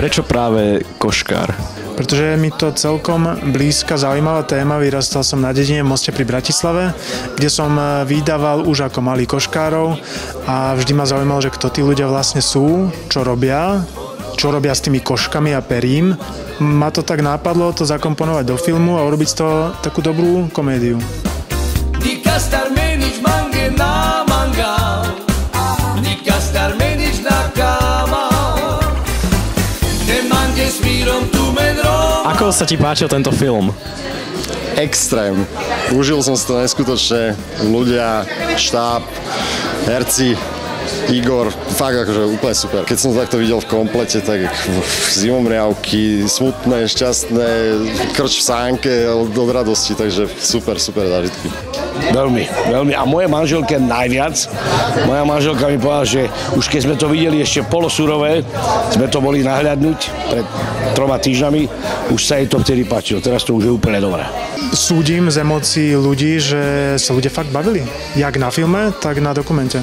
Prečo práve koškár? Pretože je mi to celkom blízka, zaujímavá téma. Vyrastal som na dedine v Moste pri Bratislave, kde som vydával už ako malý koškárov a vždy ma zaujímalo, že kto tí ľudia vlastne sú, čo robia s tými koškami a perím. Ma to tak nápadlo to zakomponovať do filmu a urobiť z toho takú dobrú komédiu. Ako sa ti páčil tento film? Extrém. Užil som si to neskutočne. Ľudia, štáb, herci, Igor, fakt akože úplne super. Keď som to takto videl v komplete, tak zimomriavky, smutné, šťastné, krč v sánke od radosti, takže super zážitky. Veľmi. A moje manželke najviac. Moja manželka mi povedala, že už keď sme to videli ešte polosurové, sme to boli nahľadnúť pred 3 týždňami, už sa jej to vtedy páčilo. Teraz to už je úplne dobré. Súdim z emócií ľudí, že sa ľudia fakt bavili. Jak na filme, tak na dokumente.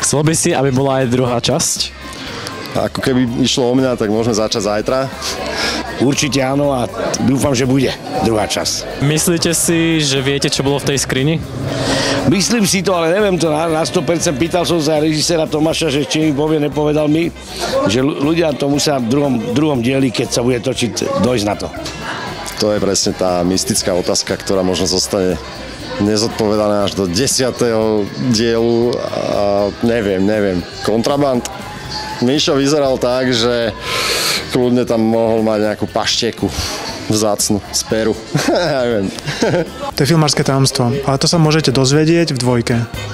Chcel by si, aby bola aj druhá časť? Ako keby išlo o mňa, tak môžeme začať zajtra. Určite áno a dúfam, že bude druhá časť. Myslíte si, že viete, čo bolo v tej skrini? Myslím si to, ale neviem to na 100%. Pýtal som sa režiséra Tomáša, že či mi povie, nepovedal mi, že ľudia to musia v druhom dieli, keď sa bude točiť, dojsť na to. To je presne tá mystická otázka, ktorá možno zostane nezodpovedaná až do 10. dielu. A neviem. Kontraband. Míšo vyzeral tak, že kľudne tam mohol mať nejakú paštieku vzácnu z Peru. Ja neviem. To je filmárske tajomstvo, ale to sa môžete dozvedieť v 2.